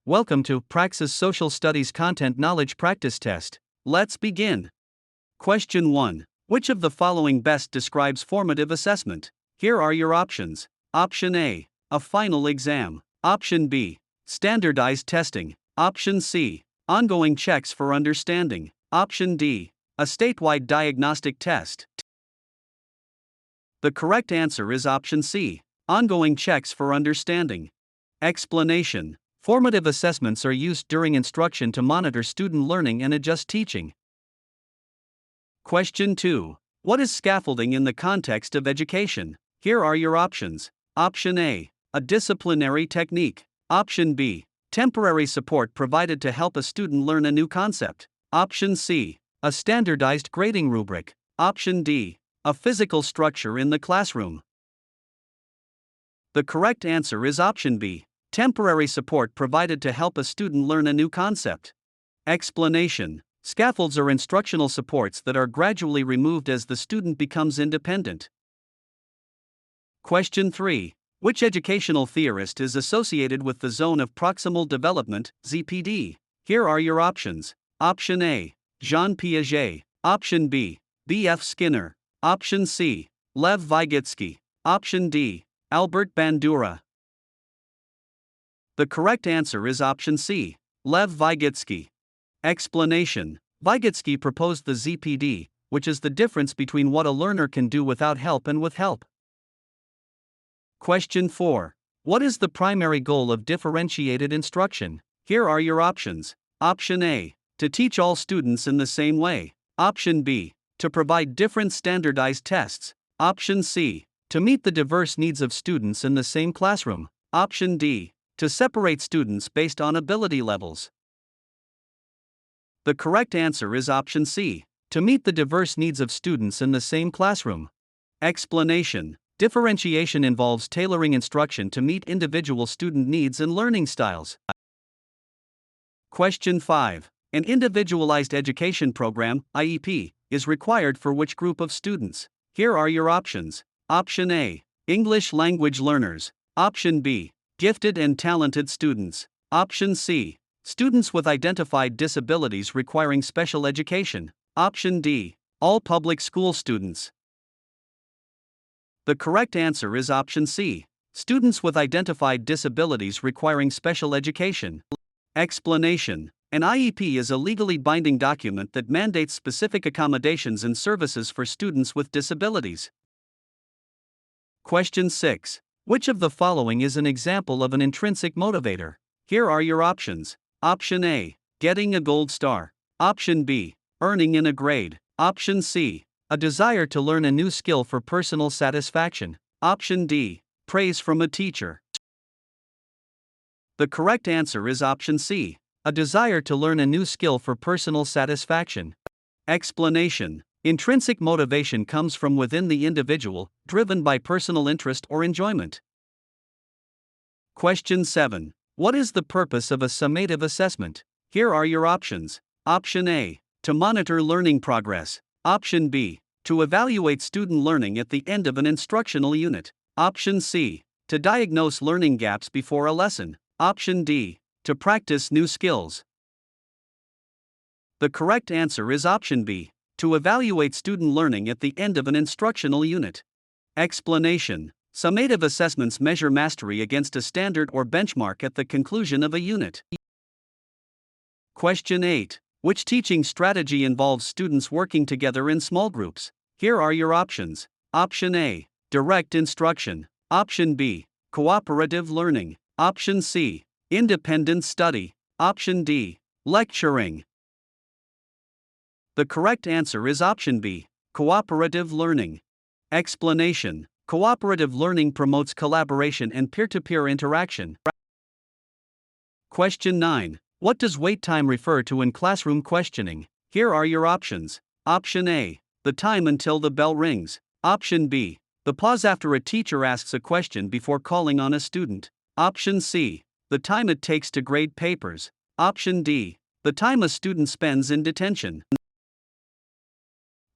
Welcome to Praxis Social Studies Content Knowledge Practice Test. Let's begin. Question 1. Which of the following best describes formative assessment? Here are your options. Option A, a final exam. Option B, standardized testing. Option C, ongoing checks for understanding. Option D, a statewide diagnostic test. The correct answer is option C, ongoing checks for understanding. Explanation. Formative assessments are used during instruction to monitor student learning and adjust teaching. Question 2. What is scaffolding in the context of education? Here are your options. Option A, a disciplinary technique. Option B, temporary support provided to help a student learn a new concept. Option C, a standardized grading rubric. Option D, a physical structure in the classroom. The correct answer is option B, temporary support provided to help a student learn a new concept. Explanation. Scaffolds are instructional supports that are gradually removed as the student becomes independent. Question 3. Which educational theorist is associated with the zone of proximal development, ZPD? Here are your options. Option A, Jean Piaget. Option B, B.F. Skinner. Option C, Lev Vygotsky. Option D, Albert Bandura. The correct answer is option C, Lev Vygotsky. Explanation. Vygotsky proposed the ZPD, which is the difference between what a learner can do without help and with help. Question 4. What is the primary goal of differentiated instruction? Here are your options. Option A, to teach all students in the same way. Option B, to provide different standardized tests. Option C, to meet the diverse needs of students in the same classroom. Option D, to separate students based on ability levels. The correct answer is option C, to meet the diverse needs of students in the same classroom. Explanation. Differentiation involves tailoring instruction to meet individual student needs and learning styles. Question 5. An individualized education program, IEP, is required for which group of students? Here are your options. Option A, English language learners. Option B, gifted and talented students. Option C, students with identified disabilities requiring special education. Option D, all public school students. The correct answer is option C, students with identified disabilities requiring special education. Explanation. An IEP is a legally binding document that mandates specific accommodations and services for students with disabilities. Question 6. Which of the following is an example of an intrinsic motivator? Here are your options. Option A, getting a gold star. Option B, earning in a grade. Option C, a desire to learn a new skill for personal satisfaction. Option D, praise from a teacher. The correct answer is option C, a desire to learn a new skill for personal satisfaction. Explanation. Intrinsic motivation comes from within the individual, driven by personal interest or enjoyment. Question 7. What is the purpose of a summative assessment? Here are your options. Option A, to monitor learning progress. Option B, to evaluate student learning at the end of an instructional unit. Option C, to diagnose learning gaps before a lesson. Option D, to practice new skills. The correct answer is option B, to evaluate student learning at the end of an instructional unit. Explanation. Summative assessments measure mastery against a standard or benchmark at the conclusion of a unit. Question 8. Which teaching strategy involves students working together in small groups? Here are your options. Option A, direct instruction. Option B, cooperative learning. Option C, independent study. Option D, lecturing. The correct answer is option B, cooperative learning. Explanation. Cooperative learning promotes collaboration and peer-to-peer interaction. Question 9. What does wait time refer to in classroom questioning? Here are your options. Option A, the time until the bell rings. Option B, the pause after a teacher asks a question before calling on a student. Option C, the time it takes to grade papers. Option D, the time a student spends in detention.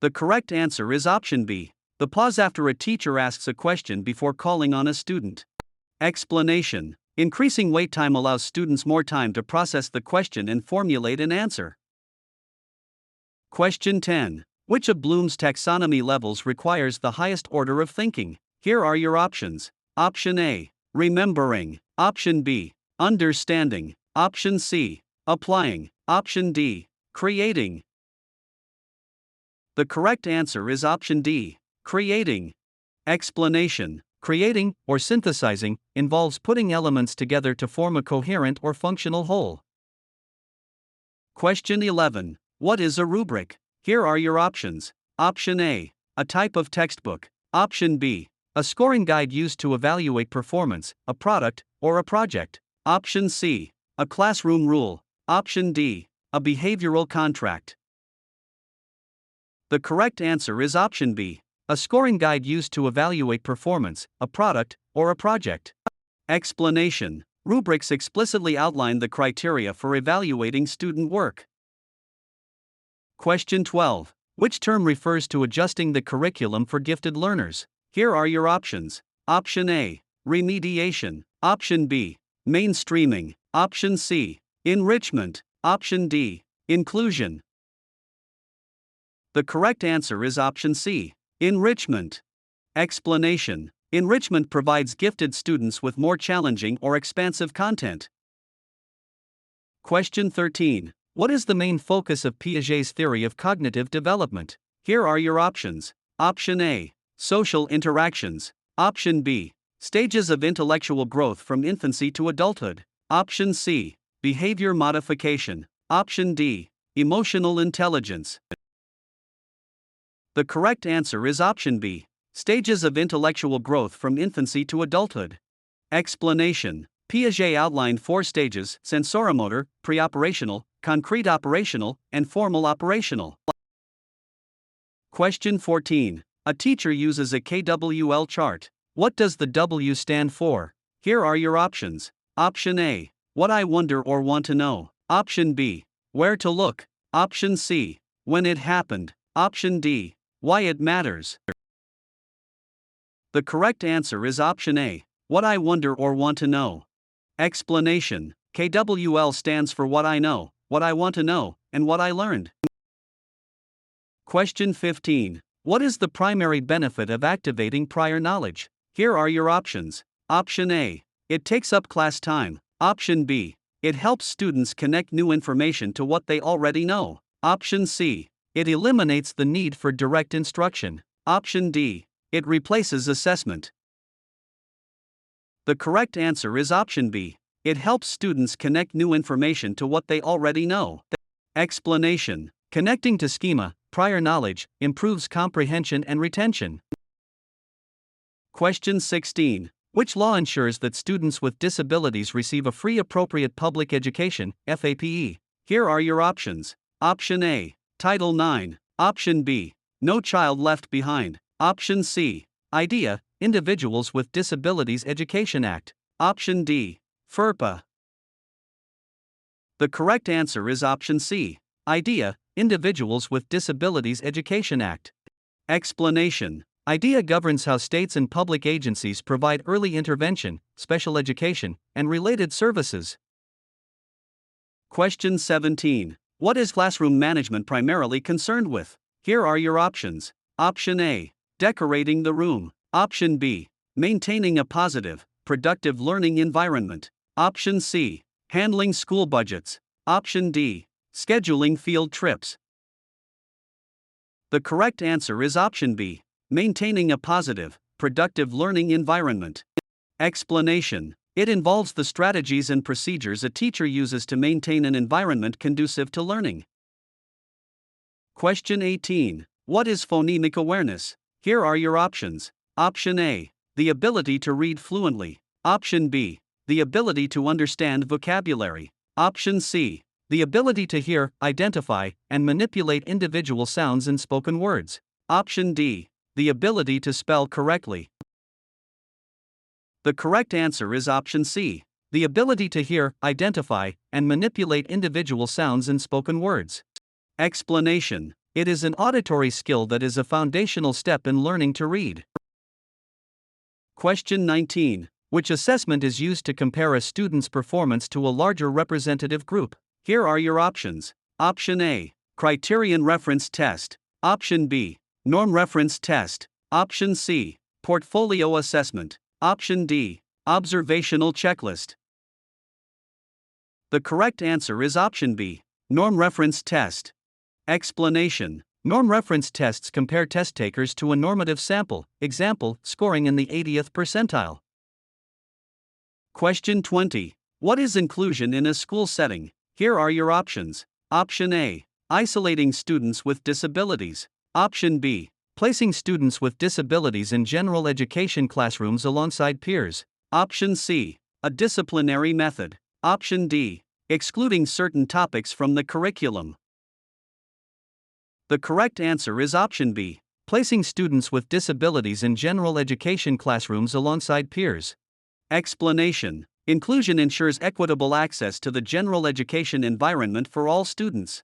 The correct answer is option B, the pause after a teacher asks a question before calling on a student. Explanation. Increasing wait time allows students more time to process the question and formulate an answer. Question 10. Which of Bloom's taxonomy levels requires the highest order of thinking? Here are your options. Option A. Remembering. Option B. Understanding. Option C. Applying. Option D. Creating. The correct answer is option D. Creating. Explanation. Creating, or synthesizing, involves putting elements together to form a coherent or functional whole. Question 11. What is a rubric? Here are your options. Option A. A type of textbook. Option B. A scoring guide used to evaluate performance, a product, or a project. Option C. A classroom rule. Option D. A behavioral contract. The correct answer is option B. A scoring guide used to evaluate performance, a product, or a project. Explanation. Rubrics explicitly outline the criteria for evaluating student work. Question 12. Which term refers to adjusting the curriculum for gifted learners? Here are your options. Option A. Remediation. Option B. Mainstreaming. Option C. Enrichment. Option D. Inclusion. The correct answer is option C. Enrichment. Explanation. Enrichment provides gifted students with more challenging or expansive content. Question 13. What is the main focus of Piaget's theory of cognitive development? Here are your options. Option A. Social interactions. Option B. Stages of intellectual growth from infancy to adulthood. Option C. Behavior modification. Option D. Emotional intelligence. The correct answer is option B. Stages of intellectual growth from infancy to adulthood. Explanation. Piaget outlined 4 stages: sensoromotor, preoperational, concrete operational, and formal operational. Question 14. A teacher uses a KWL chart. What does the W stand for? Here are your options. Option A. What I wonder or want to know. Option B. Where to look. Option C. When it happened. Option D. Why it matters. The correct answer is option A. What I wonder or want to know. Explanation. KWL stands for what I know, what I want to know, and what I learned. Question 15. What is the primary benefit of activating prior knowledge? Here are your options. Option A. It takes up class time. Option B. It helps students connect new information to what they already know. Option C. It eliminates the need for direct instruction. Option D. It replaces assessment. The correct answer is option B. It helps students connect new information to what they already know. Explanation. Connecting to schema, prior knowledge, improves comprehension and retention. Question 16. Which law ensures that students with disabilities receive a free appropriate public education, FAPE? Here are your options. Option A. Title IX. Option B. No Child Left Behind. Option C. IDEA, Individuals with Disabilities Education Act. Option D. FERPA. The correct answer is option C. IDEA, Individuals with Disabilities Education Act. Explanation. IDEA governs how states and public agencies provide early intervention, special education, and related services. Question 17. What is classroom management primarily concerned with? Here are your options. Option A. Decorating the room. Option B. Maintaining a positive, productive learning environment. Option C. Handling school budgets. Option D. Scheduling field trips. The correct answer is option B. Maintaining a positive, productive learning environment. Explanation. It involves the strategies and procedures a teacher uses to maintain an environment conducive to learning. Question 18. What is phonemic awareness? Here are your options. Option A. The ability to read fluently. Option B. The ability to understand vocabulary. Option C. The ability to hear, identify, and manipulate individual sounds in spoken words. Option D. The ability to spell correctly. The correct answer is option C. The ability to hear, identify, and manipulate individual sounds in spoken words. Explanation. It is an auditory skill that is a foundational step in learning to read. Question 19. Which assessment is used to compare a student's performance to a larger representative group? Here are your options. Option A, Criterion Reference Test. Option B, Norm Reference Test. Option C, Portfolio Assessment. Option D, Observational Checklist. The correct answer is option B, Norm Reference Test. Explanation. Norm reference tests compare test takers to a normative sample, example, scoring in the 80th percentile. Question 20. What is inclusion in a school setting? Here are your options. Option A, isolating students with disabilities. Option B, placing students with disabilities in general education classrooms alongside peers. Option C, a disciplinary method. Option D, excluding certain topics from the curriculum. The correct answer is option B, placing students with disabilities in general education classrooms alongside peers. Explanation. Inclusion ensures equitable access to the general education environment for all students.